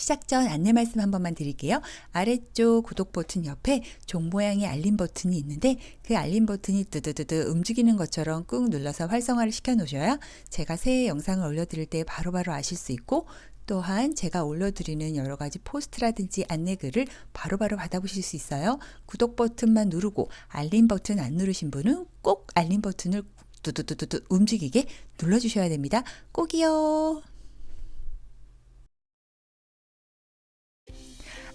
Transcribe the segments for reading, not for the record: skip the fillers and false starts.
시작 전 안내 말씀 한 번만 드릴게요. 아래쪽 구독 버튼 옆에 종 모양의 알림 버튼이 있는데 그 알림 버튼이 뜨드드드 움직이는 것처럼 꾹 눌러서 활성화를 시켜 놓으셔야 제가 새 영상을 올려드릴 때 바로바로 아실 수 있고, 또한 제가 올려드리는 여러 가지 포스트라든지 안내글을 바로바로 받아보실 수 있어요. 구독 버튼만 누르고 알림 버튼 안 누르신 분은 꼭 알림 버튼을 두두두두두 움직이게 눌러주셔야 됩니다. 꼭이요.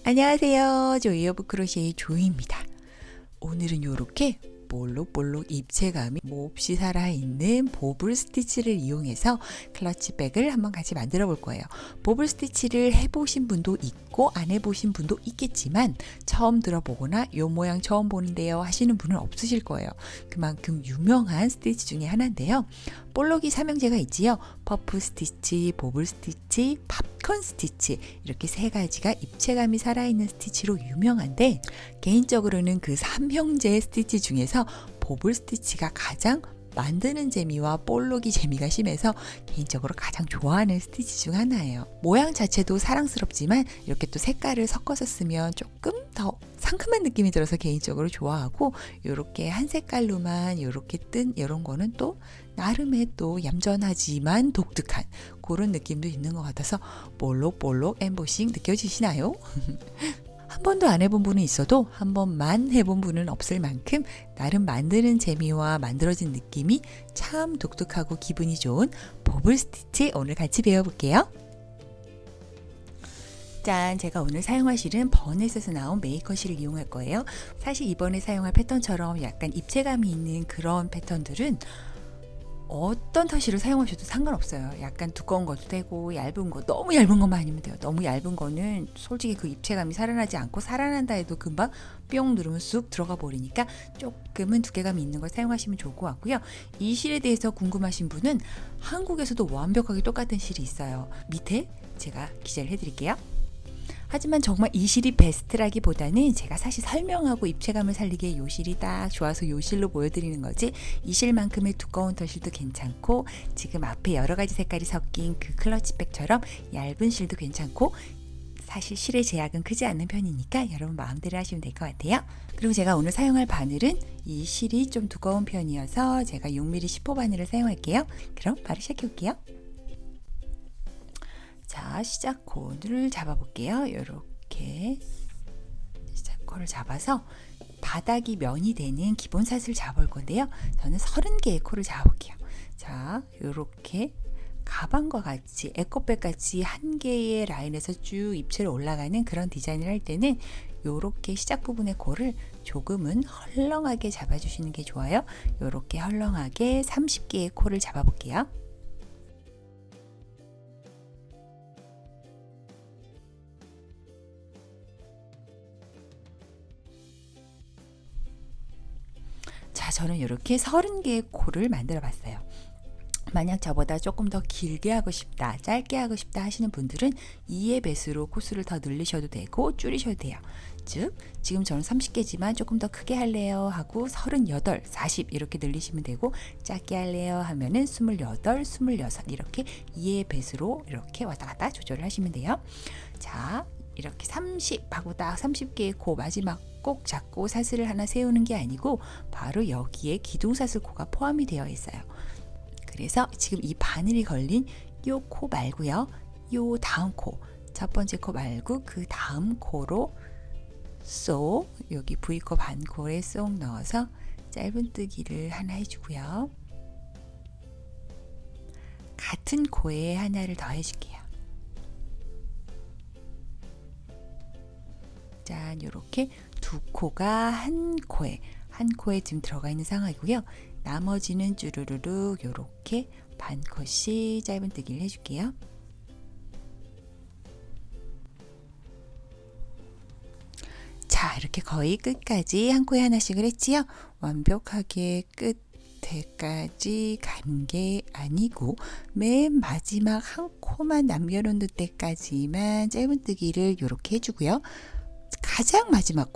안녕하세요. 조이 오브 크로셰의 조이입니다. 오늘은 이렇게 볼록볼록 입체감이 몹시 살아있는 보블 스티치를 이용해서 클러치백을 한번 같이 만들어 볼 거예요. 보블 스티치를 해보신 분도 있고 안 해보신 분도 있겠지만 처음 들어보거나 요 모양 처음 보는데요 하시는 분은 없으실 거예요. 그만큼 유명한 스티치 중에 하나인데요. 볼록이 삼형제가 있지요. 퍼프 스티치, 보블 스티치, 팝콘 스티치, 이렇게 세 가지가 입체감이 살아있는 스티치로 유명한데, 개인적으로는 그 삼형제의 스티치 중에서 보블 스티치가 가장 만드는 재미와 볼록이 재미가 심해서 개인적으로 가장 좋아하는 스티치 중 하나예요. 모양 자체도 사랑스럽지만 이렇게 또 색깔을 섞어서 쓰면 조금 더 상큼한 느낌이 들어서 개인적으로 좋아하고, 이렇게 한 색깔로만 이렇게 뜬 이런 거는 또 나름의 또 얌전하지만 독특한 그런 느낌도 있는 것 같아서 볼록볼록 엠보싱 느껴지시나요? 한 번도 안 해본 분은 있어도 한 번만 해본 분은 없을 만큼 나름 만드는 재미와 만들어진 느낌이 참 독특하고 기분이 좋은 보블 스티치 오늘 같이 배워볼게요. 짠! 제가 오늘 사용할 실은 버넷에서 나온 메이커실을 이용할 거예요. 사실 이번에 사용할 패턴처럼 약간 입체감이 있는 그런 패턴들은 어떤 타실을 사용하셔도 상관없어요. 약간 두꺼운 것도 되고 얇은 거, 너무 얇은 것만 아니면 돼요. 너무 얇은 거는 솔직히 그 입체감이 살아나지 않고, 살아난다 해도 금방 뿅 누르면 쑥 들어가 버리니까 조금은 두께감이 있는 걸 사용하시면 좋을 것 같고요. 이 실에 대해서 궁금하신 분은 한국에서도 완벽하게 똑같은 실이 있어요. 밑에 제가 기재를 해드릴게요. 하지만 정말 이 실이 베스트라기보다는 제가 사실 설명하고 입체감을 살리기에 이 실이 딱 좋아서 이 실로 보여드리는 거지, 이 실만큼의 두꺼운 털실도 괜찮고 지금 앞에 여러 가지 색깔이 섞인 그 클러치백처럼 얇은 실도 괜찮고, 사실 실의 제약은 크지 않는 편이니까 여러분 마음대로 하시면 될 것 같아요. 그리고 제가 오늘 사용할 바늘은 이 실이 좀 두꺼운 편이어서 제가 6mm 10호 바늘을 사용할게요. 그럼 바로 시작해 볼게요. 자, 시작코를 잡아볼게요. 이렇게 시작코를 잡아서 바닥이 면이 되는 기본샷을 잡을 건데요. 저는 30개의 코를 잡아볼게요. 자, 이렇게 가방과 같이 에코백 같이 한 개의 라인에서 쭉 입체로 올라가는 그런 디자인을 할 때는 이렇게 시작 부분의 코를 조금은 헐렁하게 잡아주시는 게 좋아요. 이렇게 헐렁하게 30개의 코를 잡아볼게요. 자, 저는 이렇게 30개의 코를 만들어 봤어요. 만약 저보다 조금 더 길게 하고 싶다, 짧게 하고 싶다 하시는 분들은 2의 배수로 코수를 더 늘리셔도 되고 줄이셔도 돼요. 즉, 지금 저는 30개지만 조금 더 크게 할래요 하고 38, 40 이렇게 늘리시면 되고, 작게 할래요 하면은 28, 26 이렇게 2의 배수로 이렇게 왔다 갔다 조절을 하시면 돼요. 자, 이렇게 30 하고 딱 30개의 코 마지막 꼭 잡고 사슬을 하나 세우는 게 아니고 바로 여기에 기둥사슬 코가 포함이 되어 있어요. 그래서 지금 이 바늘이 걸린 요 코 말고요, 요 다음 코, 첫 번째 코 말고 그 다음 코로 쏙 여기 V코 반코에 쏙 넣어서 짧은뜨기를 하나 해주고요. 같은 코에 하나를 더 해줄게요. 짠, 요렇게 두 코가 한 코에 지금 들어가 있는 상황이고요. 나머지는 쭈루루룩 요렇게 반 컷씩 짧은뜨기를 해줄게요. 자, 이렇게 거의 끝까지 한 코에 하나씩을 했지요. 완벽하게 끝에까지 간 게 아니고 맨 마지막 한 코만 남겨놓는 때까지만 짧은뜨기를 요렇게 해주고요. 가장 마지막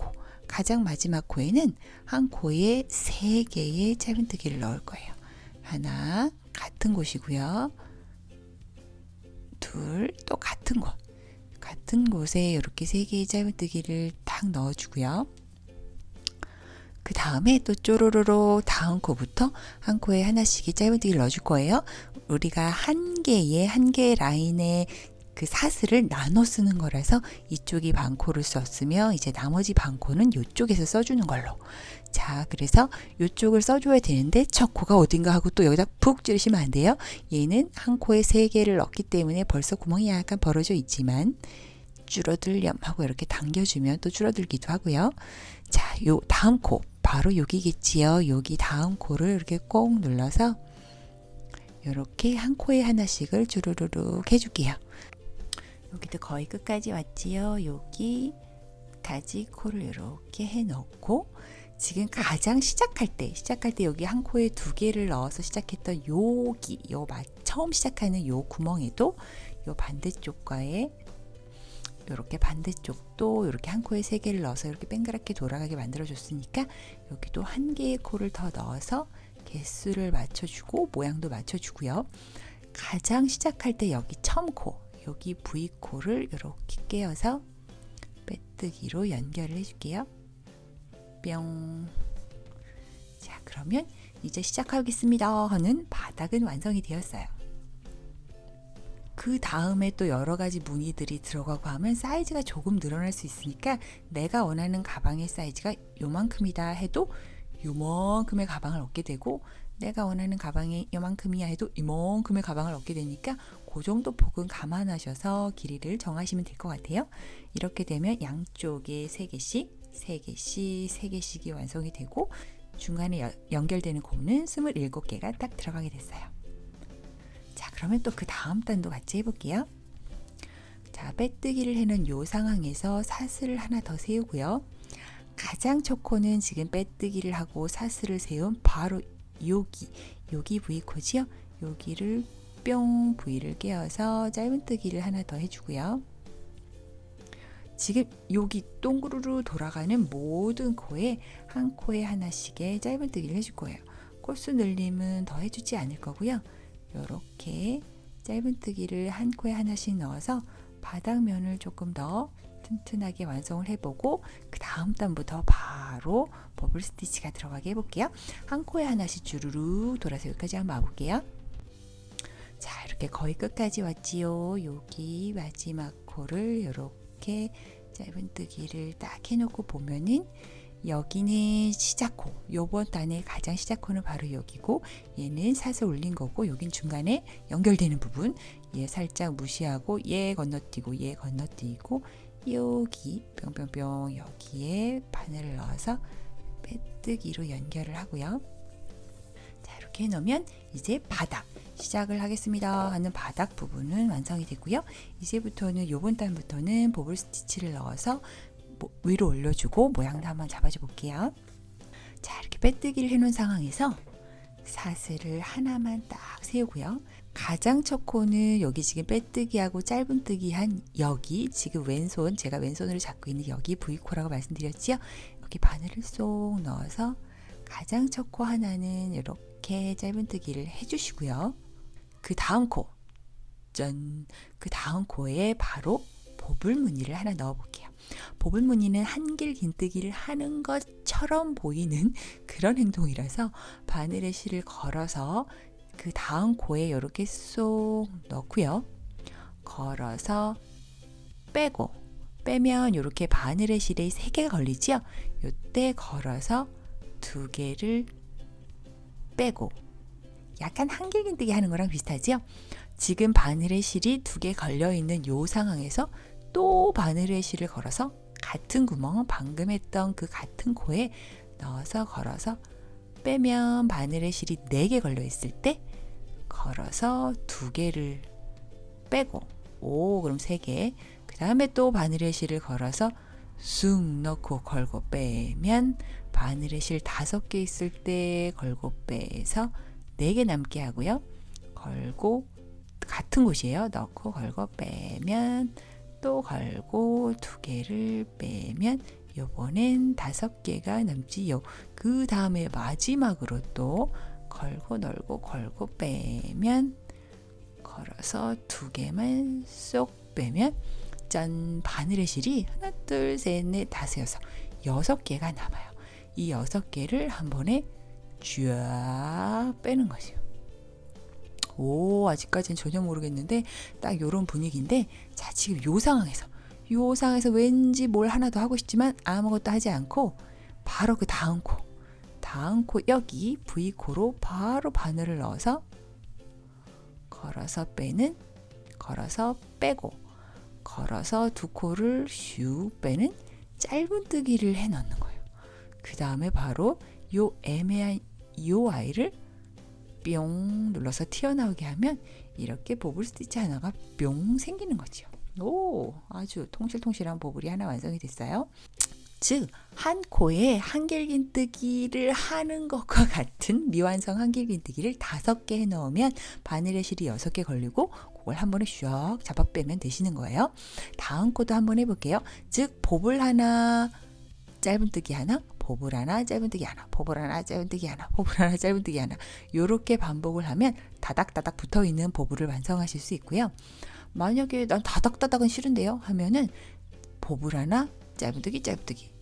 코에는 한 코에 3개의 짧은뜨기를 넣을 거예요. 하나 같은 곳이고요. 둘 또 같은 같은 곳에 이렇게 3개의 짧은뜨기를 딱 넣어주고요. 그 다음에 또 쪼로로로 다음 코부터 한 코에 하나씩의 짧은뜨기를 넣어줄 거예요. 우리가 한 개의 라인에 그 사슬을 나눠 쓰는 거라서 이쪽이 반코를 썼으면 이제 나머지 반코는 이쪽에서 써주는 걸로. 자, 그래서 이쪽을 써줘야 되는데 첫 코가 어딘가 하고 또 여기다 푹 찌르시면 안 돼요. 얘는 한 코에 3개를 넣기 때문에 벌써 구멍이 약간 벌어져 있지만 줄어들렴 하고 이렇게 당겨주면 또 줄어들기도 하고요. 자, 요 다음 코 바로 여기겠지요. 여기 다음 코를 이렇게 꼭 눌러서 이렇게 한 코에 하나씩을 주르르륵 해줄게요. 여기도 거의 끝까지 왔지요. 여기까지 코를 이렇게 해놓고 지금 가장 시작할 때 여기 한 코에 2개를 넣어서 시작했던 처음 시작하는 요 구멍에도 요 반대쪽과의 이렇게 반대쪽도 이렇게 한 코에 3개를 넣어서 이렇게 동그랗게 돌아가게 만들어 줬으니까 여기도 1개의 코를 더 넣어서 개수를 맞춰주고 모양도 맞춰주고요. 가장 시작할 때 여기 첨코, 여기 V코를 이렇게 꿰어서 빼뜨기로 연결을 해줄게요. 뿅. 자, 그러면 이제 시작하겠습니다 하는 바닥은 완성이 되었어요. 그 다음에 또 여러 가지 무늬들이 들어가고 하면 사이즈가 조금 늘어날 수 있으니까 내가 원하는 가방의 사이즈가 요만큼이다 해도 요만큼의 가방을 얻게 되고 내가 원하는 가방이 요만큼이야 해도 이만큼의 가방을 얻게 되니까 그 정도 폭은 감안하셔서 길이를 정하시면 될 것 같아요. 이렇게 되면 양쪽에 3개씩이 완성이 되고 중간에 연결되는 곰은 27개가 딱 들어가게 됐어요. 자, 그러면 또 그 다음 단도 같이 해볼게요. 자, 빼뜨기를 해놓은 요 상황에서 사슬을 하나 더 세우고요. 가장 첫 코는 지금 빼뜨기를 하고 사슬을 세운 바로 여기 V코지요. 여기를 뿅 V를 꿰어서 짧은뜨기를 하나 더 해주고요. 지금 여기 동그루루 돌아가는 모든 코에 한 코에 하나씩의 짧은뜨기를 해줄 거예요. 코수 늘림은 더 해주지 않을 거고요. 이렇게 짧은뜨기를 한 코에 하나씩 넣어서 바닥면을 조금 더 튼튼하게 완성을 해보고 그 다음 단부터 바로 버블 스티치가 들어가게 해볼게요. 한 코에 하나씩 주르르 돌아서 여기까지 한번 와볼게요. 자, 이렇게 거의 끝까지 왔지요. 여기 마지막 코를 이렇게 짧은뜨기를 딱 해놓고 보면은 여기는 시작코, 요번 단의 가장 시작코는 바로 여기고 얘는 사슬 올린 거고 여긴 중간에 연결되는 부분 얘 살짝 무시하고 얘 건너뛰고 여기 뿅뿅뿅 여기에 바늘을 넣어서 빼뜨기로 연결을 하고요. 자, 이렇게 해놓으면 이제 바닥 시작을 하겠습니다 하는 바닥 부분은 완성이 되고요. 이제부터는 요번 단부터는 버블 스티치를 넣어서 위로 올려주고 모양도 한번 잡아줘 볼게요. 자, 이렇게 빼뜨기를 해놓은 상황에서 사슬을 하나만 딱 세우고요. 가장 첫 코는 여기 지금 빼뜨기하고 짧은뜨기 한 여기 지금 제가 왼손으로 잡고 있는 여기 V코라고 말씀드렸지요. 여기 바늘을 쏙 넣어서 가장 첫 코 하나는 이렇게 짧은뜨기를 해주시고요. 그 다음 코, 그 다음 코에 바로 보블 무늬를 하나 넣어 볼게요. 보블 무늬는 한길 긴뜨기를 하는 것처럼 보이는 그런 행동이라서 바늘에 실을 걸어서 그 다음 코에 이렇게 쏙 넣고요. 걸어서 빼면 이렇게 바늘의 실에 3개가 걸리죠. 이때 걸어서 2개를 빼고 약간 한길 긴뜨기 하는 거랑 비슷하죠. 지금 바늘의 실이 2개 걸려있는 이 상황에서 또 바늘의 실을 걸어서 같은 구멍 방금 했던 그 같은 코에 넣어서 걸어서 빼면 바늘의 실이 4개 걸려 있을 때 걸어서 2개를 빼고 그럼 3개 그 다음에 또 바늘의 실을 걸어서 쑥 넣고 걸고 빼면 바늘의 실 5개 있을 때 걸고 빼서 4개 남게 하고요. 걸고 같은 곳이에요. 넣고 걸고 빼면 또 걸고 2개를 빼면 요번엔 5개가 남지요. 그 다음에 마지막으로 또 걸고 널고 걸고 빼면 걸어서 2개만 쏙 빼면 짠, 바늘의 실이 하나, 둘, 셋, 넷, 다섯, 여섯, 6개가 남아요. 이 6개를 한 번에 쫙 빼는 거죠. 오, 아직까지는 전혀 모르겠는데 딱 요런 분위기인데, 자, 지금 요 상황에서 왠지 뭘 하나 더 하고 싶지만 아무것도 하지 않고 바로 그 다음 코 여기 V코로 바로 바늘을 넣어서 걸어서 빼는, 걸어서 빼고, 걸어서 두 코를 슉 빼는 짧은뜨기를 해 넣는 거예요. 그 다음에 바로 요 애매한 요 아이를 뿅 눌러서 튀어나오게 하면 이렇게 보블 스티치 하나가 뿅 생기는 거죠. 오, 아주 통실통실한 보블이 하나 완성이 됐어요. 즉, 한 코에 한길긴뜨기를 하는 것과 같은 미완성 한길긴뜨기를 5개 해 넣으면 바늘의 실이 6개 걸리고 그걸 한 번에 슉 잡아 빼면 되시는 거예요. 다음 코도 한번 해볼게요. 즉, 보블 하나, 짧은뜨기 하나, 보블 하나, 짧은뜨기 하나, 보블 하나, 짧은뜨기 하나, 보블 하나, 짧은뜨기 하나, 요렇게 반복을 하면 다닥다닥 붙어있는 보블을 완성하실 수 있고요. 만약에 난 다닥다닥은 싫은데요 하면은 보블 하나, 짧은뜨기, 짧은뜨기,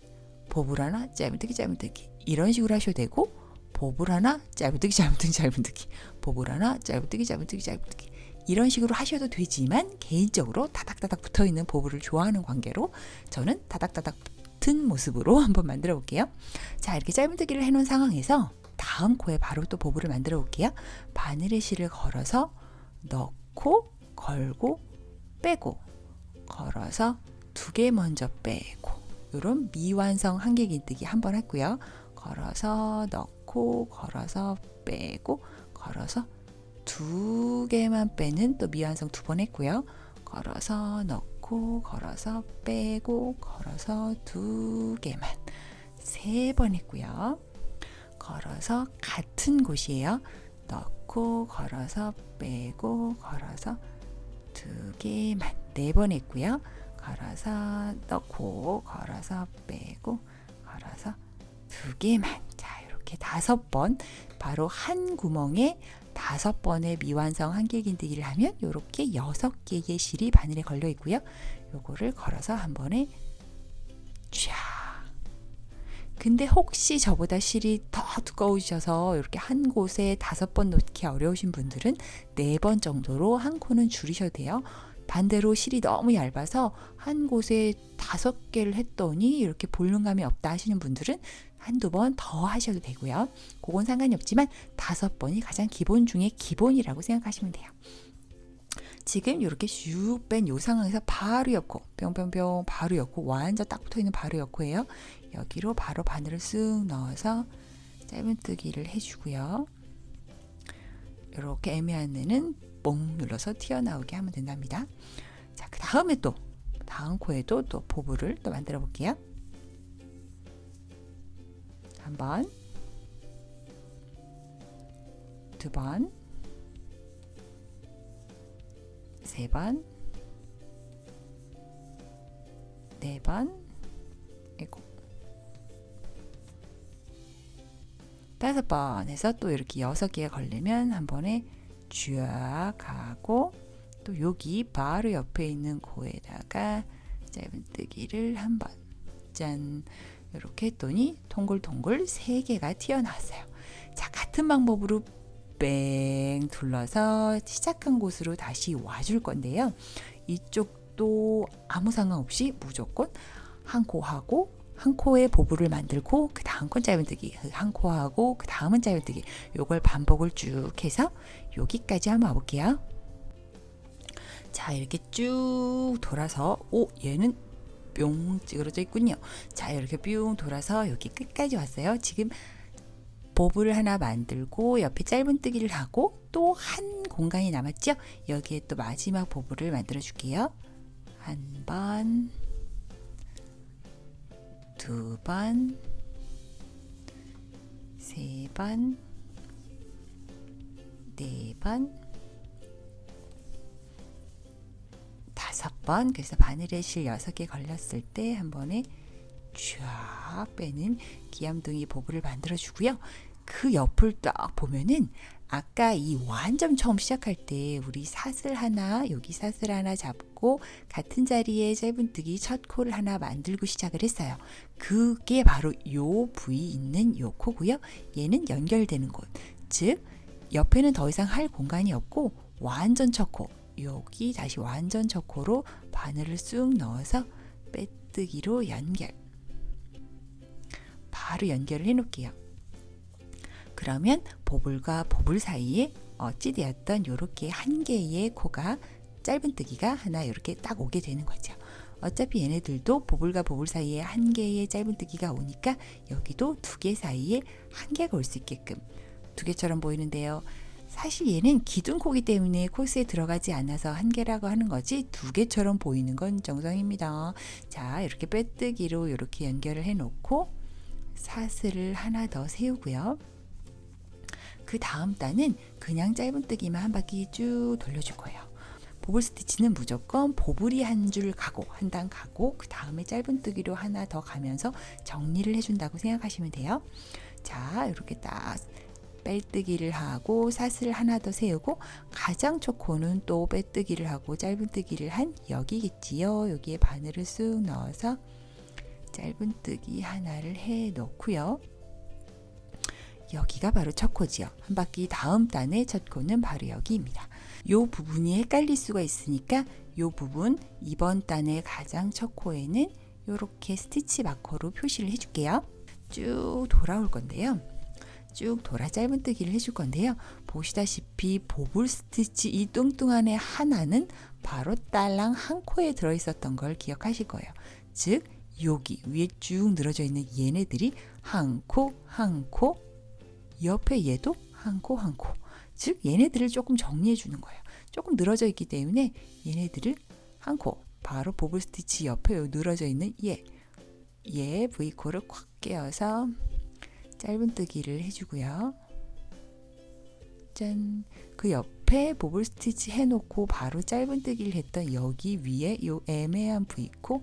보블 하나, 짧은뜨기, 짧은뜨기, 이런 식으로 하셔도 되고, 보블 하나, 짧은뜨기, 짧은뜨기, 짧은뜨기, 보블 하나, 짧은뜨기, 짧은뜨기, 짧은뜨기, 이런 식으로 하셔도 되지만 개인적으로 다닥다닥 붙어있는 보블을 좋아하는 관계로 저는 다닥다닥 붙은 모습으로 한번 만들어 볼게요. 자, 이렇게 짧은뜨기를 해놓은 상황에서 다음 코에 바로 또 보블을 만들어 볼게요. 바늘의 실을 걸어서 넣고, 걸고, 빼고, 걸어서 2개 먼저 빼고, 이런 미완성 한길긴뜨기 한번 했고요. 걸어서 넣고, 걸어서 빼고, 걸어서 2개만 빼는 또 미완성 2번 했고요. 걸어서 넣고, 걸어서 빼고, 걸어서 2개만 3번 했고요. 걸어서 같은 곳이에요. 넣고, 걸어서 빼고, 걸어서 2개만 4번 했고요. 걸어서 넣고, 걸어서 빼고, 걸어서 2개만. 자, 이렇게 5번, 바로 한 구멍에 5번의 미완성 한길긴뜨기를 하면 이렇게 6개의 실이 바늘에 걸려 있고요. 요거를 걸어서 한 번에 쫙. 근데 혹시 저보다 실이 더 두꺼우셔서 이렇게 한 곳에 5번 놓기 어려우신 분들은 4번 정도로 한 코는 줄이셔도 돼요. 반대로 실이 너무 얇아서 한 곳에 5개를 했더니 이렇게 볼륨감이 없다 하시는 분들은 한두 번 더 하셔도 되고요. 그건 상관이 없지만 5번이 가장 기본 중에 기본이라고 생각하시면 돼요. 지금 이렇게 슉 뺀 이 상황에서 바로 옆코, 뿅뿅뿅 바로 옆코, 완전 딱 붙어있는 바로 옆코예요. 여기로 바로 바늘을 쓱 넣어서 짧은뜨기를 해주고요. 이렇게 애매한 데는 뽕 눌러서 튀어나오게 하면 된답니다. 자, 그 다음에 또 다음 코에도 또 보블을 또 만들어 볼게요. 한 번, 2번, 3번, 4번, 5번 해서 또 이렇게 6개가 걸리면 한 번에 쫙 가고, 또 여기 바로 옆에 있는 코에다가 짧은뜨기를 한 번, 짠, 이렇게 했더니 동글동글 3개가 튀어나왔어요. 자, 같은 방법으로 뺑 둘러서 시작한 곳으로 다시 와줄 건데요. 이쪽도 아무 상관없이 무조건 한 코 하고, 한 코에 보블을 만들고 그 다음 건 짧은뜨기, 한 코 하고 그 다음은 짧은뜨기, 요걸 반복을 쭉 해서 여기까지 한번 와볼게요. 자, 이렇게 쭉 돌아서, 오, 얘는 뿅 찌그러져 있군요. 자, 이렇게 뿅 돌아서 여기 끝까지 왔어요. 지금 보블을 하나 만들고 옆에 짧은뜨기를 하고 또 한 공간이 남았죠. 여기에 또 마지막 보블을 만들어 줄게요. 한 번, 2번, 3번, 4번, 5번. 그래서 바늘의 실 6개 걸렸을 때 한 번에 쫙 빼는 귀염둥이 보블을 만들어 주고요. 그 옆을 딱 보면은 아까 이 완전 처음 시작할 때 우리 사슬 하나, 여기 사슬 하나 잡고 같은 자리에 짧은뜨기 첫 코를 하나 만들고 시작을 했어요. 그게 바로 요 부위 있는 요 코고요. 얘는 연결되는 곳. 즉 옆에는 더 이상 할 공간이 없고 완전 첫 코. 여기 다시 완전 첫 코로 바늘을 쑥 넣어서 빼뜨기로 연결. 바로 연결을 해 놓을게요. 그러면 보불과 보불 사이에 어찌되었던 요렇게 한 개의 코가 짧은뜨기가 하나 이렇게 딱 오게 되는 거죠. 어차피 얘네들도 보불과 보불 사이에 한 개의 짧은뜨기가 오니까 여기도 두 개 사이에 한 개가 올 수 있게끔 두 개처럼 보이는데요. 사실 얘는 기둥코기 때문에 코스에 들어가지 않아서 한 개라고 하는 거지 두 개처럼 보이는 건 정상입니다. 자, 이렇게 빼뜨기로 이렇게 연결을 해 놓고 사슬을 하나 더 세우고요. 그 다음 단은 그냥 짧은뜨기만 한 바퀴 쭉 돌려줄 거예요. 보불 스티치는 무조건 보불이 한 줄 가고 한 단 가고 그 다음에 짧은뜨기로 하나 더 가면서 정리를 해준다고 생각하시면 돼요. 자, 이렇게 딱 빼뜨기를 하고 사슬을 하나 더 세우고 가장 첫 코는 또 빼뜨기를 하고 짧은뜨기를 한 여기겠지요. 여기에 바늘을 쑥 넣어서 짧은뜨기 하나를 해 놓고요. 여기가 바로 첫 코지요. 한 바퀴 다음 단의 첫 코는 바로 여기입니다. 요 부분이 헷갈릴 수가 있으니까 요 부분 이번 단의 가장 첫 코에는 이렇게 스티치 마커로 표시를 해줄게요. 쭉 돌아올 건데요. 쭉 돌아 짧은뜨기를 해줄 건데요. 보시다시피 보불 스티치 이 뚱뚱한 애 하나는 바로 딸랑 한 코에 들어있었던 걸 기억하실 거예요. 즉 여기 위에 쭉 늘어져 있는 얘네들이 한 코, 한 코, 옆에 얘도 한 코, 한 코. 즉 얘네들을 조금 정리해 주는 거예요. 조금 늘어져 있기 때문에 얘네들을 한 코, 바로 보불 스티치 옆에 늘어져 있는 얘 V코를 콱 깨어서 짧은뜨기를 해주고요. 짠! 그 옆에 보불 스티치 해놓고 바로 짧은뜨기를 했던 여기 위에 요 애매한 V코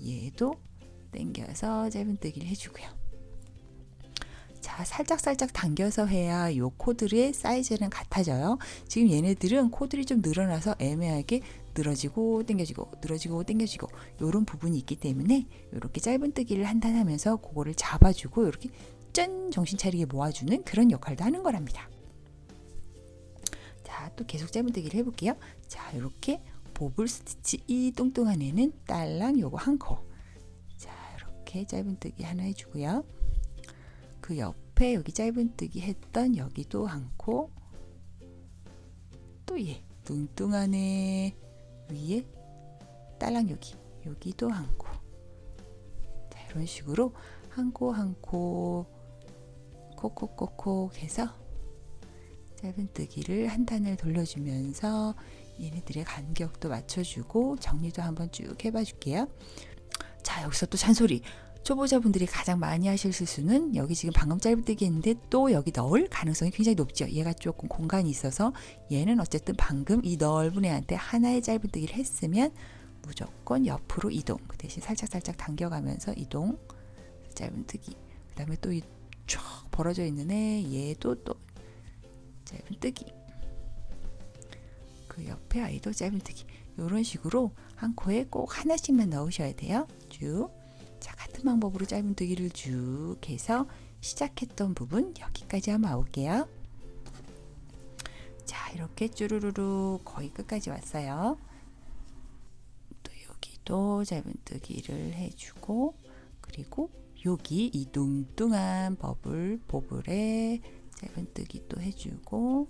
얘도 당겨서 짧은뜨기를 해주고요. 자, 살짝살짝 당겨서 해야 요 코들의 사이즈는 같아져요. 지금 얘네들은 코들이 좀 늘어나서 애매하게 늘어지고 당겨지고 늘어지고 당겨지고 요런 부분이 있기 때문에 이렇게 짧은뜨기를 한단 하면서 그거를 잡아주고 이렇게 짠! 정신 차리게 모아주는 그런 역할도 하는 거랍니다. 자, 또 계속 짧은뜨기를 해볼게요. 자, 이렇게 보불 스티치 이 뚱뚱한 애는 딸랑 요거 한 코. 자, 이렇게 짧은뜨기 하나 해주고요. 그 옆에 여기 짧은뜨기 했던 여기도 한 코. 또 얘 뚱뚱한 애 위에 딸랑 여기도 한 코. 자, 이런 식으로 한 코 한 코 콕콕콕콕 해서 짧은뜨기를 한 단을 돌려주면서 얘네들의 간격도 맞춰주고 정리도 한번 쭉 해봐 줄게요. 자, 여기서 또 잔소리. 초보자분들이 가장 많이 하실 실수는 여기 지금 방금 짧은뜨기 했는데 또 여기 넣을 가능성이 굉장히 높죠. 얘가 조금 공간이 있어서 얘는 어쨌든 방금 이 넓은 애한테 하나의 짧은뜨기를 했으면 무조건 옆으로 이동. 그 대신 살짝살짝 당겨가면서 이동. 짧은뜨기. 그 다음에 또 이 쫙 벌어져 있는 애 얘도 또 짧은뜨기. 그 옆에 아이도 짧은뜨기. 이런 식으로 한 코에 꼭 하나씩만 넣으셔야 돼요. 쭉. 자, 같은 방법으로 짧은뜨기를 쭉 해서 시작했던 부분 여기까지 한번 와볼게요. 자, 이렇게 쭈루루루 거의 끝까지 왔어요. 또 여기도 짧은뜨기를 해주고 그리고 여기 이 뚱뚱한 보불에 짧은뜨기 또 해주고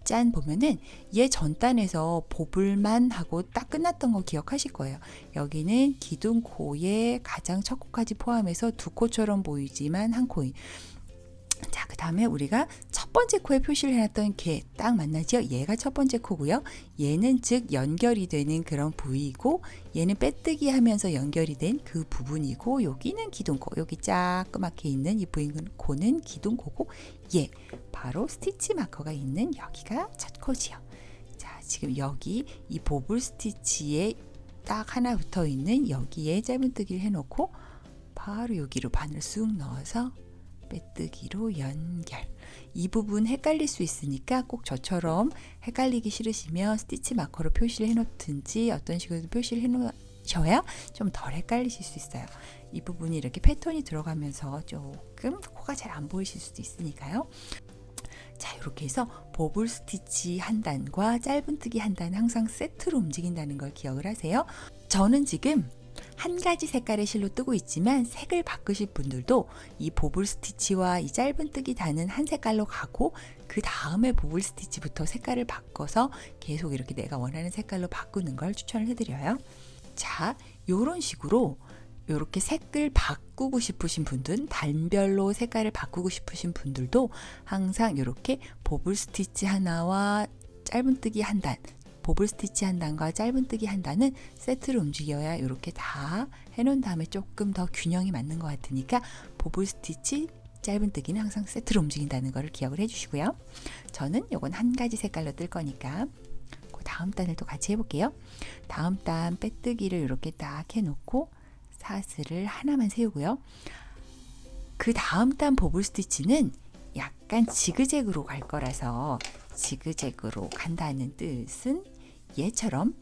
짠 보면은 얘 전단에서 보불만 하고 딱 끝났던 거 기억하실 거예요. 여기는 기둥코의 가장 첫 코까지 포함해서 두 코처럼 보이지만 한 코인. 자, 그 다음에 우리가 첫 번째 코에 표시를 해놨던 걔 딱 만나죠? 얘가 첫 번째 코고요. 얘는 즉 연결이 되는 그런 부위이고 얘는 빼뜨기 하면서 연결이 된 그 부분이고 여기는 기둥코. 여기 자그맣게 있는 이 V코는 기둥코고 얘 바로 스티치 마커가 있는 여기가 첫 코지요. 자, 지금 여기 이 보불 스티치에 딱 하나 붙어 있는 여기에 짧은뜨기를 해놓고 바로 여기로 바늘 쑥 넣어서 빼뜨기로 연결. 이 부분 헷갈릴 수 있으니까 꼭 저처럼 헷갈리기 싫으시면 스티치 마커로 표시를 해놓든지 어떤 식으로 표시를 해놓으셔야 좀 덜 헷갈리실 수 있어요. 이 부분이 이렇게 패턴이 들어가면서 조금 코가 잘 안 보이실 수도 있으니까요. 자, 이렇게 해서 보블 스티치 한 단과 짧은뜨기 한 단 항상 세트로 움직인다는 걸 기억을 하세요. 저는 지금 한 가지 색깔의 실로 뜨고 있지만 색을 바꾸실 분들도 이 보블 스티치와 이 짧은뜨기 단은 한 색깔로 가고 그 다음에 보블 스티치부터 색깔을 바꿔서 계속 이렇게 내가 원하는 색깔로 바꾸는 걸 추천을 해드려요. 자, 이런 식으로 이렇게 색을 바꾸고 싶으신 분들은 단별로 색깔을 바꾸고 싶으신 분들도 항상 이렇게 보블 스티치 하나와 짧은뜨기 한 단, 보블 스티치 한 단과 짧은뜨기 한 단은 세트로 움직여야 이렇게 다 해놓은 다음에 조금 더 균형이 맞는 것 같으니까 보블 스티치, 짧은뜨기는 항상 세트로 움직인다는 것을 기억을 해주시고요. 저는 이건 한 가지 색깔로 뜰 거니까 그 다음 단을 또 같이 해볼게요. 다음 단 빼뜨기를 이렇게 딱 해놓고 사슬을 하나만 세우고요. 그 다음 단 보블 스티치는 약간 지그재그로 갈 거라서 지그재그로 간다는 뜻은 얘처럼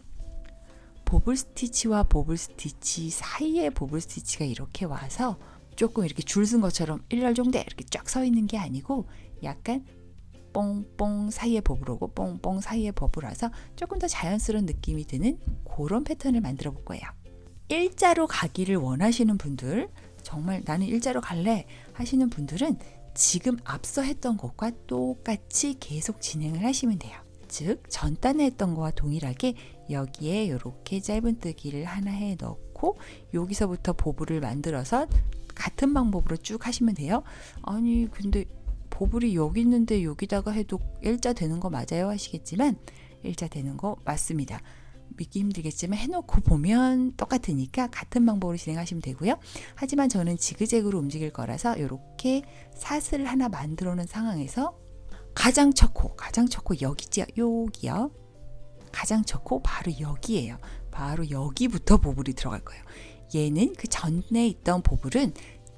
보블 스티치와 보블 스티치 사이에 보블 스티치가 이렇게 와서 조금 이렇게 줄 쓴 것처럼 일렬종대 이렇게 쫙 서 있는 게 아니고 약간 뽕뽕 사이에 보블 오고 뽕뽕 사이에 보블 와서 조금 더 자연스러운 느낌이 드는 그런 패턴을 만들어 볼 거예요. 일자로 가기를 원하시는 분들, 정말 나는 일자로 갈래 하시는 분들은 지금 앞서 했던 것과 똑같이 계속 진행을 하시면 돼요. 즉 전단에 했던 거와 동일하게 여기에 이렇게 짧은뜨기를 하나 해 넣고 여기서부터 보블을 만들어서 같은 방법으로 쭉 하시면 돼요. 아니 근데 보블이 여기 있는데 여기다가 해도 일자 되는 거 맞아요 하시겠지만 일자 되는 거 맞습니다. 믿기 힘들겠지만 해놓고 보면 똑같으니까 같은 방법으로 진행하시면 되고요. 하지만 저는 지그재그로 움직일 거라서 이렇게 사슬을 하나 만들어 놓은 상황에서 가장 첫 코 여기죠. 여기요. 가장 첫 코 바로 여기예요. 바로 여기부터 보블이 들어갈 거예요. 얘는 그 전에 있던 보블은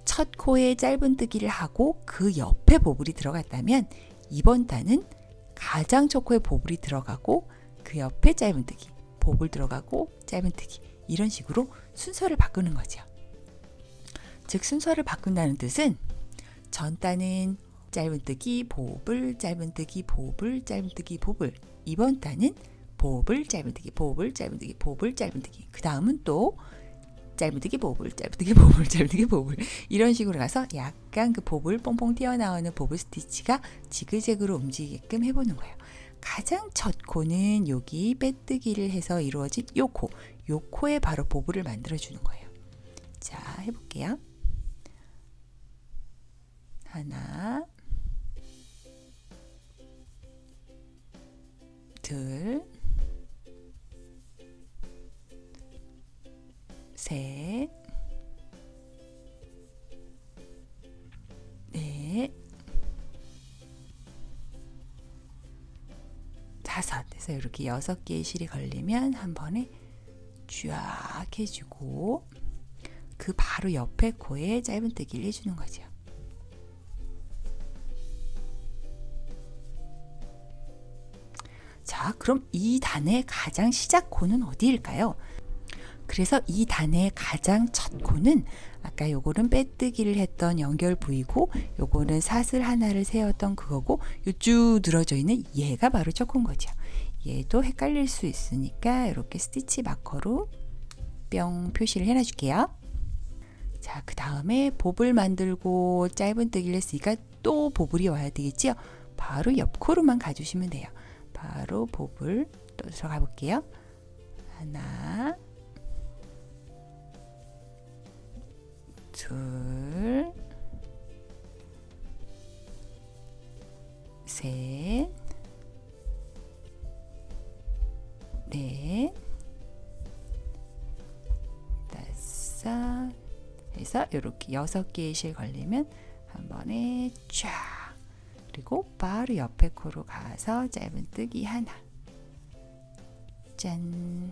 첫 코에 짧은뜨기를 하고 그 옆에 보블이 들어갔다면 이번 단은 가장 첫 코에 보블이 들어가고 그 옆에 짧은뜨기 보블 들어가고 짧은뜨기 이런 식으로 순서를 바꾸는 거죠. 즉 순서를 바꾼다는 뜻은 전 단은 짧은뜨기 보블 짧은뜨기 보블 짧은뜨기 보블 이번 단은 보블 짧은뜨기 보블 짧은뜨기 보블 짧은뜨기 그 다음은 또 짧은뜨기 보블 짧은뜨기 보블 짧은뜨기 보블 이런 식으로 가서 약간 그 보블 뽕뽕 튀어나오는 보블 스티치가 지그재그로 움직이게끔 해보는 거예요. 가장 첫 코는 여기 빼뜨기를 해서 이루어진 요 코에 바로 보블을 만들어 주는 거예요. 자, 해볼게요. 하나, 둘, 셋, 넷, 다섯. 그래서 이렇게 6개의 실이 걸리면 한 번에 쫙 해주고 그 바로 옆에 코에 짧은뜨기를 해주는 거죠. 자, 그럼 이 단의 가장 시작 코는 어디일까요? 그래서 이 단의 가장 첫 코는 아까 요거는 빼뜨기를 했던 연결 부위고 요거는 사슬 하나를 세웠던 그거고 요 쭉 늘어져 있는 얘가 바로 첫 코인 거죠. 얘도 헷갈릴 수 있으니까 이렇게 스티치 마커로 뿅 표시를 해놔 줄게요. 자, 그 다음에 보블 만들고 짧은뜨기를 했으니까 또 보블이 와야 되겠죠. 바로 옆 코로만 가주시면 돼요. 바로 보블 또 들어가 볼게요. 하나, 둘, 셋, 넷, 다섯 해서 이렇게 6개의 실 걸리면 한 번에 쫙 그리고 바로 옆에 코로 가서 짧은뜨기 하나 짠.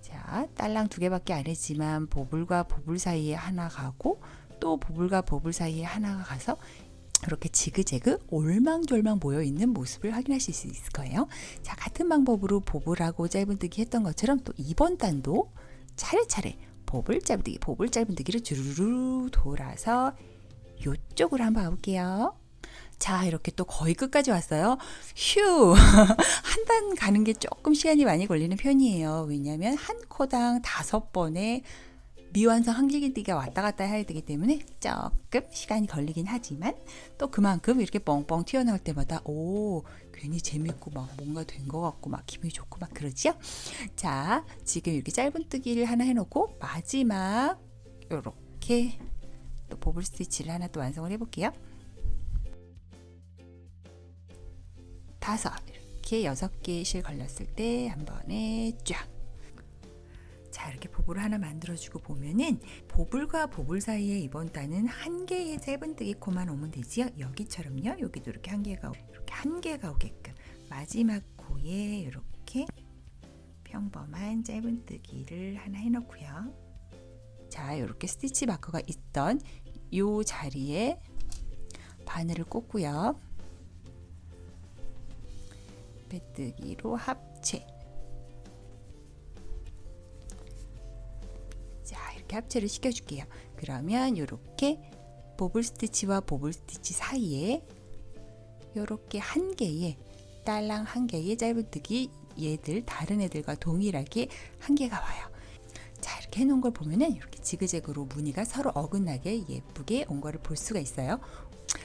자, 딸랑 2개밖에 안 했지만 보블과 보블 사이에 하나 가고 또 보블과 보블 사이에 하나가 가서 이렇게 지그재그 올망졸망 모여있는 모습을 확인하실 수 있을 거예요. 자, 같은 방법으로 보블하고 짧은뜨기 했던 것처럼 또 이번 단도 차례차례 보블 짧은뜨기를 주르르 돌아서 이쪽으로 한번 가볼게요. 자, 이렇게 또 거의 끝까지 왔어요. 휴! 한 단 가는 게 조금 시간이 많이 걸리는 편이에요. 왜냐하면 한 코당 5번의 미완성 한길기가 왔다 갔다 해야 되기 때문에 조금 시간이 걸리긴 하지만 또 그만큼 이렇게 뻥뻥 튀어나올 때마다 오, 괜히 재밌고 막 뭔가 된 것 같고 막 기분이 좋고 막 그러죠. 자, 지금 이렇게 짧은뜨기를 하나 해놓고 마지막 이렇게 또 보블 스티치를 하나 또 완성을 해볼게요. 5, 이렇게 6개의 실 걸렸을 때 한 번에 쫙. 자, 이렇게 보블을 하나 만들어주고 보면은 보블과 보블 사이에 이번 단은 한 개의 짧은뜨기 코만 오면 되지요. 여기처럼요. 여기도 이렇게 한 개가 오게끔 마지막 코에 이렇게 평범한 짧은뜨기를 하나 해놓고요. 자, 이렇게 스티치 마커가 있던 이 자리에 바늘을 꽂고요. 빼뜨기로 합체. 자, 이렇게 합체를 시켜줄게요. 그러면 이렇게 보블 스티치와 보블 스티치 사이에 이렇게 한 개의 딸랑 한 개의 짧은뜨기 얘들 다른 애들과 동일하게 한 개가 와요. 자, 이렇게 해놓은 걸 보면은 이렇게 지그재그로 무늬가 서로 어긋나게 예쁘게 온 거를 볼 수가 있어요.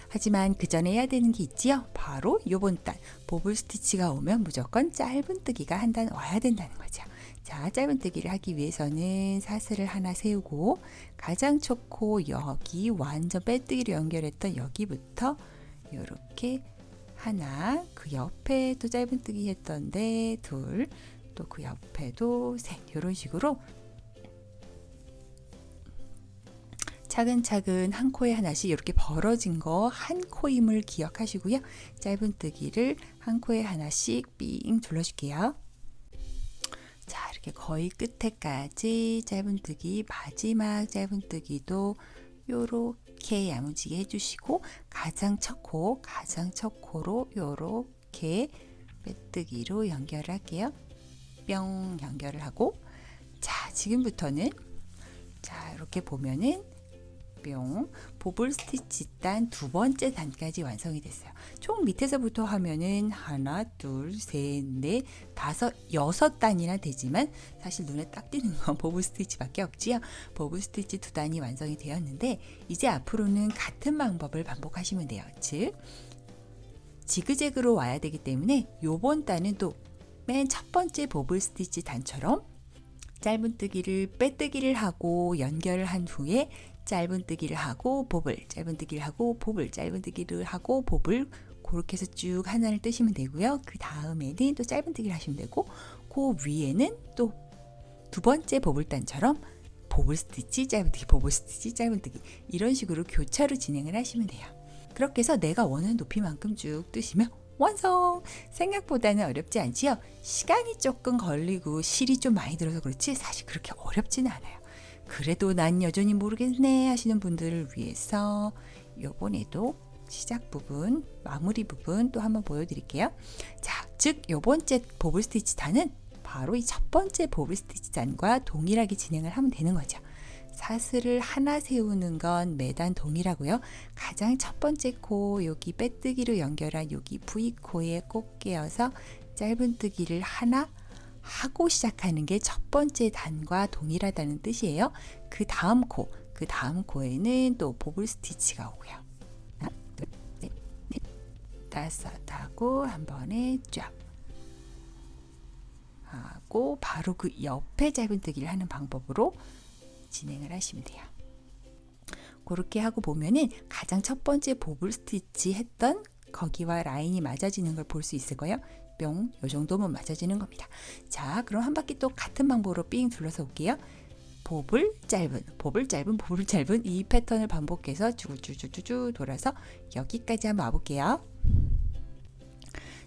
하지만 그 전에 해야 되는 게 있지요. 바로 요번 단 보블 스티치가 오면 무조건 짧은뜨기가 한 단 와야 된다는 거죠. 자, 짧은뜨기를 하기 위해서는 사슬을 하나 세우고 가장 첫 코 여기 완전 빼뜨기로 연결했던 여기부터 이렇게 하나, 그 옆에도 짧은뜨기 했던데 둘, 또 그 옆에도 셋, 이런 식으로 차근차근 한 코에 하나씩 이렇게 벌어진 거 한 코임을 기억하시고요. 짧은뜨기를 한 코에 하나씩 삥 둘러줄게요. 자, 이렇게 거의 끝에까지 짧은뜨기, 마지막 짧은뜨기도 요렇게 야무지게 해주시고 가장 첫 코로 요렇게 빼뜨기로 연결을 할게요. 뿅 연결을 하고, 자, 지금부터는 자, 이렇게 보면은 뿅 보블 스티치 단 두 번째 단까지 완성이 됐어요. 총 밑에서부터 하면은 하나, 둘, 셋, 넷, 다섯, 6단이나 되지만 사실 눈에 딱 띄는 건 보블 스티치밖에 없지요. 보블 스티치 2단이 완성이 되었는데 이제 앞으로는 같은 방법을 반복하시면 돼요. 즉 지그재그로 와야 되기 때문에 요번 단은 또 맨 첫 번째 보블 스티치 단처럼 짧은뜨기를 빼뜨기를 하고 연결을 한 후에 짧은뜨기를 하고 보블, 짧은뜨기를 하고 보블, 짧은뜨기를 하고 보블, 그렇게 해서 쭉 하나를 뜨시면 되고요. 그 다음에는 또 짧은뜨기를 하시면 되고, 그 위에는 또 두 번째 보블단처럼 보블 스티치, 짧은뜨기, 보블 스티치, 짧은뜨기 이런 식으로 교차로 진행을 하시면 돼요. 그렇게 해서 내가 원하는 높이만큼 쭉 뜨시면 완성! 생각보다는 어렵지 않지요? 시간이 조금 걸리고 실이 좀 많이 들어서 그렇지 사실 그렇게 어렵지는 않아요. 그래도 난 여전히 모르겠네 하시는 분들을 위해서 요번에도 시작 부분, 마무리 부분 또 한번 보여드릴게요. 자, 즉 요번째 보블 스티치 단은 바로 이 첫 번째 보블 스티치 단과 동일하게 진행을 하면 되는 거죠. 사슬을 하나 세우는 건 매단 동일하고요. 가장 첫 번째 코 여기 빼뜨기로 연결한 여기 V코에 꼭 끼어서 짧은뜨기를 하나 하고 시작하는 게 첫 번째 단과 동일하다는 뜻이에요. 그 다음 코에는 또 보블 스티치가 오고요. 하나, 둘, 셋, 넷, 다섯 하고 한 번에 쫙 하고 바로 그 옆에 짧은뜨기를 하는 방법으로 진행을 하시면 돼요. 그렇게 하고 보면은 가장 첫 번째 보블 스티치 했던 거기와 라인이 맞아지는 걸 볼 수 있을 거예요. 뿅, 요 정도면 맞아지는 겁니다. 자, 그럼 한 바퀴 또 같은 방법으로 삥 둘러서 올게요. 보블 짧은, 보블 짧은, 보블 짧은 이 패턴을 반복해서 쭈쭈쭈쭈 돌아서 여기까지 한번 와볼게요.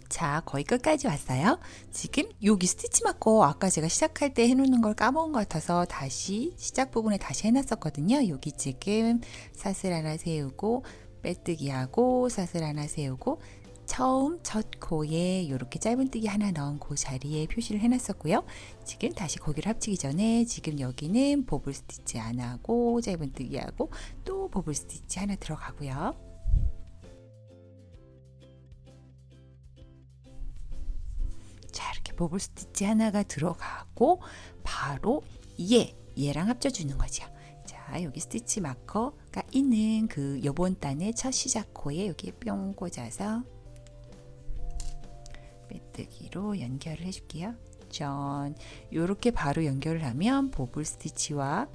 자, 거의 끝까지 왔어요. 지금 여기 스티치 마커 아까 제가 시작할 때 해놓는 걸 까먹은 것 같아서 다시 시작 부분에 다시 해놨었거든요. 여기 지금 사슬 하나 세우고 빼뜨기하고 사슬 하나 세우고 처음 첫 코에 이렇게 짧은뜨기 하나 넣은 그 자리에 표시를 해놨었고요. 지금 다시 고기를 합치기 전에 지금 여기는 보블 스티치 안 하고 짧은뜨기 하고 또 보블 스티치 하나 들어가고요. 자, 이렇게 보블 스티치 하나가 들어가고 바로 얘랑 합쳐주는 거죠. 자, 여기 스티치 마커가 있는 그 요번 단의 첫 시작 코에 여기에 뿅 꽂아서 빼뜨기로 연결을 해줄게요. 전 요렇게 바로 연결을 하면 보블 스티치와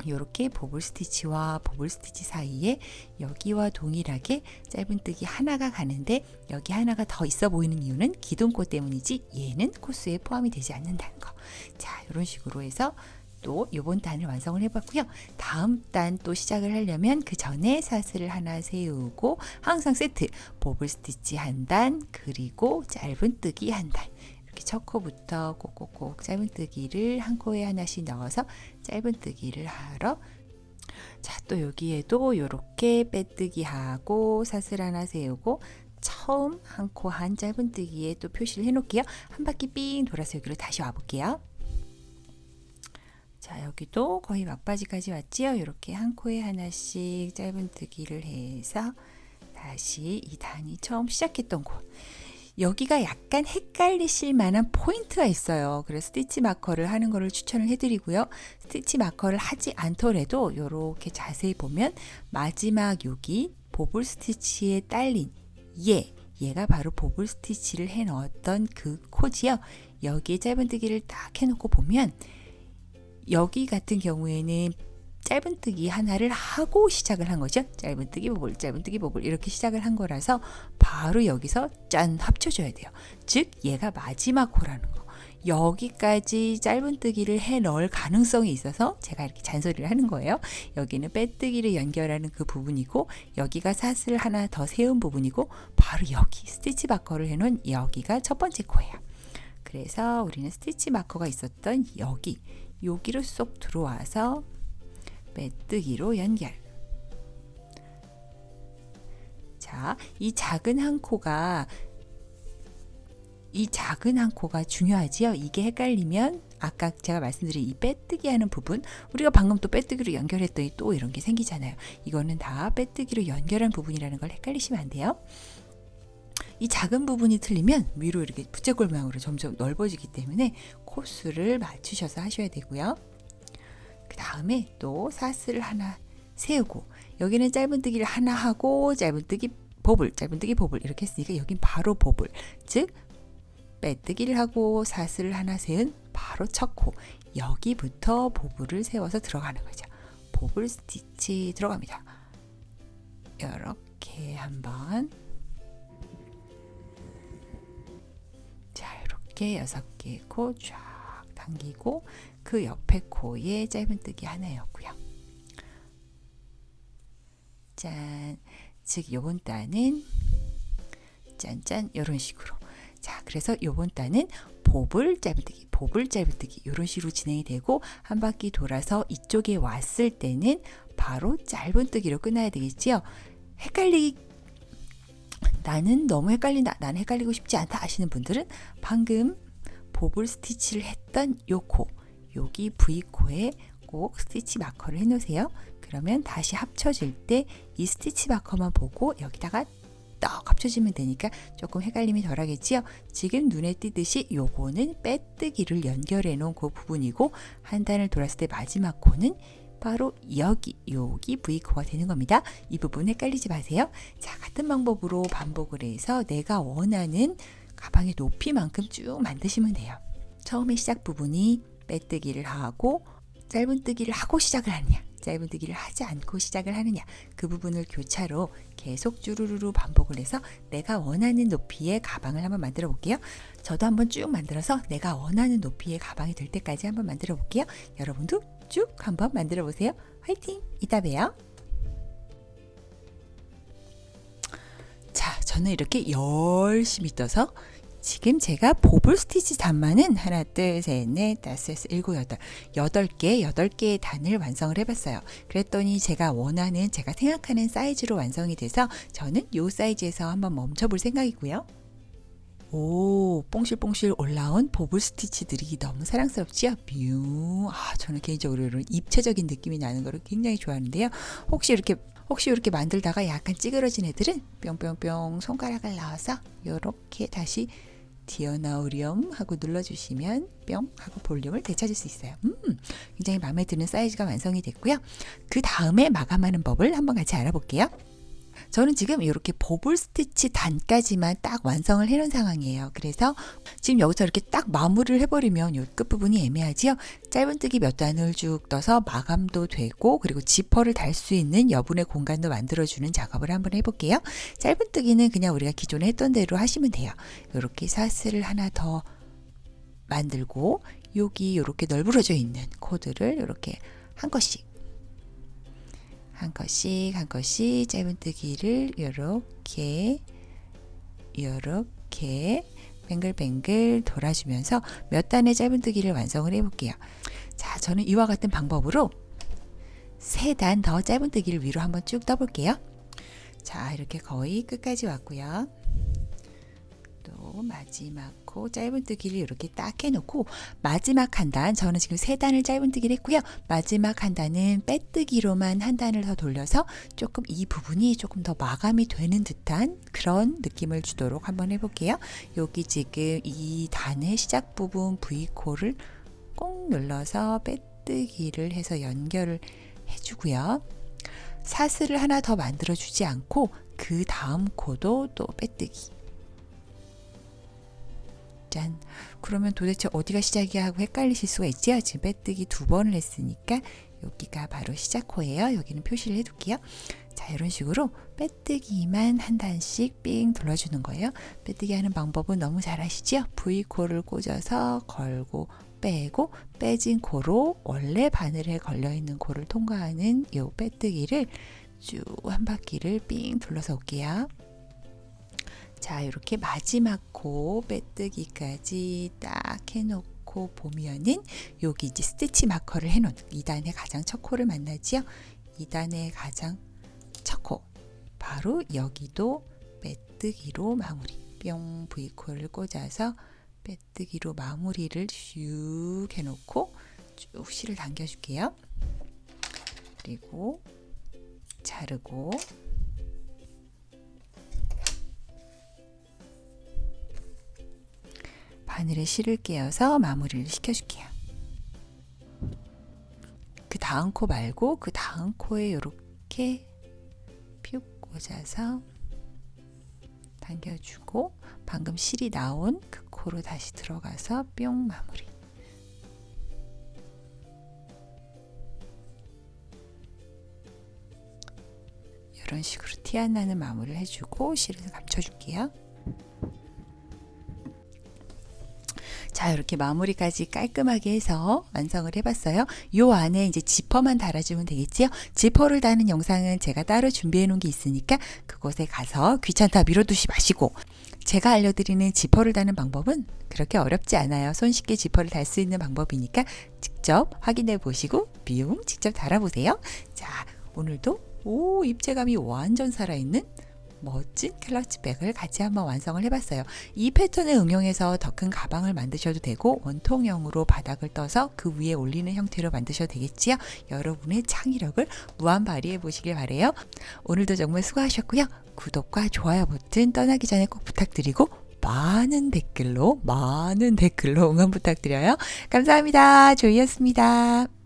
요렇게 보블 스티치와 보블 스티치 사이에 여기와 동일하게 짧은뜨기 하나가 가는데 여기 하나가 더 있어 보이는 이유는 기둥코 때문이지 얘는 코스에 포함이 되지 않는다는 거. 자, 이런 식으로 해서 또 요번 단을 완성을 해봤고요. 다음 단 또 시작을 하려면 그 전에 사슬을 하나 세우고 항상 세트 보블 스티치 한 단 그리고 짧은뜨기 한 단 이렇게 첫 코부터 꼭꼭꼭 짧은뜨기를 한 코에 하나씩 넣어서 짧은뜨기를 하러 자, 또 여기에도 이렇게 빼뜨기 하고 사슬 하나 세우고 처음 한 코 한 짧은뜨기에 또 표시를 해 놓을게요. 한 바퀴 삥 돌아서 여기로 다시 와 볼게요. 자, 여기도 거의 막바지까지 왔지요. 이렇게 한 코에 하나씩 짧은뜨기를 해서 다시 이 단이 처음 시작했던 곳 여기가 약간 헷갈리실 만한 포인트가 있어요. 그래서 스티치 마커를 하는 거를 추천을 해드리고요. 스티치 마커를 하지 않더라도 이렇게 자세히 보면 마지막 여기 보블 스티치에 딸린 얘가 바로 보블 스티치를 해 넣었던 그 코지요. 여기에 짧은뜨기를 딱 해놓고 보면 여기 같은 경우에는 짧은뜨기 하나를 하고 시작을 한 거죠. 짧은뜨기 보블, 짧은뜨기 보블 이렇게 시작을 한 거라서 바로 여기서 짠 합쳐줘야 돼요. 즉 얘가 마지막 코라는 거. 여기까지 짧은뜨기를 해 넣을 가능성이 있어서 제가 이렇게 잔소리를 하는 거예요. 여기는 빼뜨기를 연결하는 그 부분이고 여기가 사슬 하나 더 세운 부분이고 바로 여기 스티치 마커를 해놓은 여기가 첫 번째 코예요. 그래서 우리는 스티치 마커가 있었던 여기로 쏙 들어와서 빼뜨기로 연결. 자, 이 작은 한 코가 중요하지요. 이게 헷갈리면 아까 제가 말씀드린 이 빼뜨기 하는 부분 우리가 방금 또 빼뜨기로 연결했더니 또 이런 게 생기잖아요. 이거는 다 빼뜨기로 연결한 부분이라는 걸 헷갈리시면 안 돼요. 이 작은 부분이 틀리면 위로 이렇게 부채꼴 모양으로 점점 넓어지기 때문에 코수를 맞추셔서 하셔야 되고요. 그 다음에 또 사슬을 하나 세우고 여기는 짧은뜨기를 하나 하고 짧은뜨기 보블 이렇게 했으니까 여긴 바로 보블 즉 빼뜨기를 하고 사슬을 하나 세운 바로 첫 코 여기부터 보블을 세워서 들어가는 거죠. 보블 스티치 들어갑니다. 이렇게 한번 자 이렇게 6개의 코 쫙 당기고 그 옆에 코에 짧은뜨기 하나였고요. 짠, 즉 요번 단은 짠짠 이런 식으로 자 그래서 요번 단은 보블 짧은뜨기 이런 식으로 진행이 되고 한 바퀴 돌아서 이쪽에 왔을 때는 바로 짧은뜨기로 끝나야 되겠지요. 나는 너무 헷갈린다 나는 헷갈리고 싶지 않다 하시는 분들은 방금 보블 스티치를 했던 요 코 여기 V코에 꼭 스티치 마커를 해 놓으세요. 그러면 다시 합쳐질 때 이 스티치 마커만 보고 여기다가 떡 합쳐지면 되니까 조금 헷갈림이 덜 하겠지요. 지금 눈에 띄듯이 요거는 빼뜨기를 연결해 놓은 그 부분이고 한 단을 돌았을 때 마지막 코는 바로 여기 V코가 되는 겁니다. 이 부분 헷갈리지 마세요. 자, 같은 방법으로 반복을 해서 내가 원하는 가방의 높이만큼 쭉 만드시면 돼요. 처음에 시작 부분이 빼뜨기를 하고 짧은뜨기를 하고 시작을 하느냐 짧은뜨기를 하지 않고 시작을 하느냐 그 부분을 교차로 계속 쭈루루루 반복을 해서 내가 원하는 높이의 가방을 한번 만들어 볼게요. 저도 한번 쭉 만들어서 내가 원하는 높이의 가방이 될 때까지 한번 만들어 볼게요. 여러분도 쭉 한번 만들어 보세요. 화이팅! 이따 봬요. 자, 저는 이렇게 열심히 떠서 지금 제가 보블 스티치 단만은 하나, 둘, 셋, 넷, 다섯, 여섯, 일곱, 여덟 개의 단을 완성을 해봤어요. 그랬더니 제가 원하는, 제가 생각하는 사이즈로 완성이 돼서 저는 이 사이즈에서 한번 멈춰볼 생각이고요. 오, 뽕실뽕실 올라온 보블 스티치들이 너무 사랑스럽지요? 뷰. 저는 개인적으로 이런 입체적인 느낌이 나는 거를 굉장히 좋아하는데요. 혹시 이렇게 만들다가 약간 찌그러진 애들은 뿅뿅뿅 손가락을 넣어서 이렇게 다시 튀어나오렴 하고 눌러주시면 뿅 하고 볼륨을 되찾을 수 있어요. 굉장히 마음에 드는 사이즈가 완성이 됐고요. 그 다음에 마감하는 법을 한번 같이 알아볼게요. 저는 지금 이렇게 보블 스티치 단까지만 딱 완성을 해놓은 상황이에요. 그래서 지금 여기서 이렇게 딱 마무리를 해버리면 이 끝부분이 애매하지요. 짧은뜨기 몇 단을 쭉 떠서 마감도 되고, 그리고 지퍼를 달 수 있는 여분의 공간도 만들어주는 작업을 한번 해볼게요. 짧은뜨기는 그냥 우리가 기존에 했던 대로 하시면 돼요. 이렇게 사슬을 하나 더 만들고, 여기 이렇게 널브러져 있는 코드를 이렇게 한 컷씩 짧은뜨기를 이렇게 뱅글뱅글 돌아주면서 몇 단의 짧은뜨기를 완성을 해볼게요. 자, 저는 이와 같은 방법으로 3단 더 짧은뜨기를 위로 한번 쭉 떠볼게요. 자, 이렇게 거의 끝까지 왔고요. 또 마지막 코 짧은뜨기를 이렇게 딱 해놓고, 마지막 한 단, 저는 지금 3단을 짧은뜨기를 했고요. 마지막 한 단은 빼뜨기로만 한 단을 더 돌려서 조금 이 부분이 조금 더 마감이 되는 듯한 그런 느낌을 주도록 한번 해볼게요. 여기 지금 이 단의 시작 부분 V코를 꼭 눌러서 빼뜨기를 해서 연결을 해주고요. 사슬을 하나 더 만들어 주지 않고 그 다음 코도 또 빼뜨기. 짠. 그러면 도대체 어디가 시작이야 하고 헷갈리실 수가 있죠. 지금 빼뜨기 2번을 했으니까 여기가 바로 시작코예요. 여기는 표시를 해둘게요. 자, 이런 식으로 빼뜨기만 한 단씩 삥 둘러주는 거예요. 빼뜨기 하는 방법은 너무 잘 아시죠? V코를 꽂아서 걸고 빼고, 빼진 코로 원래 바늘에 걸려있는 코를 통과하는 이 빼뜨기를 쭉 한 바퀴를 삥 둘러서 올게요. 자, 이렇게 마지막 코 빼뜨기까지 딱 해놓고 보면은 여기 이제 스티치 마커를 해놓은 2단의 가장 첫 코를 만나지요. 2단의 가장 첫 코, 바로 여기도 빼뜨기로 마무리. 뿅, V코를 꽂아서 빼뜨기로 마무리를 쭉 해놓고 쭉 실을 당겨줄게요. 그리고 자르고, 바늘에 실을 끼워서 마무리를 시켜줄게요. 그 다음 코 말고 그 다음 코에 이렇게 퓨 꽂아서 당겨주고, 방금 실이 나온 그 코로 다시 들어가서 뿅 마무리. 이런 식으로 티 안 나는 마무리를 해주고 실을 감춰줄게요. 자, 이렇게 마무리까지 깔끔하게 해서 완성을 해봤어요. 요 안에 이제 지퍼만 달아주면 되겠지요. 지퍼를 다는 영상은 제가 따로 준비해 놓은 게 있으니까 그곳에 가서 귀찮다 미뤄두지 마시고, 제가 알려드리는 지퍼를 다는 방법은 그렇게 어렵지 않아요. 손쉽게 지퍼를 달 수 있는 방법이니까 직접 확인해 보시고 비용 직접 달아보세요. 자, 오늘도 입체감이 완전 살아있는 멋진 클러치백을 같이 한번 완성을 해봤어요. 이 패턴을 응용해서 더 큰 가방을 만드셔도 되고, 원통형으로 바닥을 떠서 그 위에 올리는 형태로 만드셔도 되겠지요. 여러분의 창의력을 무한 발휘해 보시길 바래요. 오늘도 정말 수고하셨고요. 구독과 좋아요 버튼 떠나기 전에 꼭 부탁드리고, 많은 댓글로 응원 부탁드려요. 감사합니다. 조이였습니다.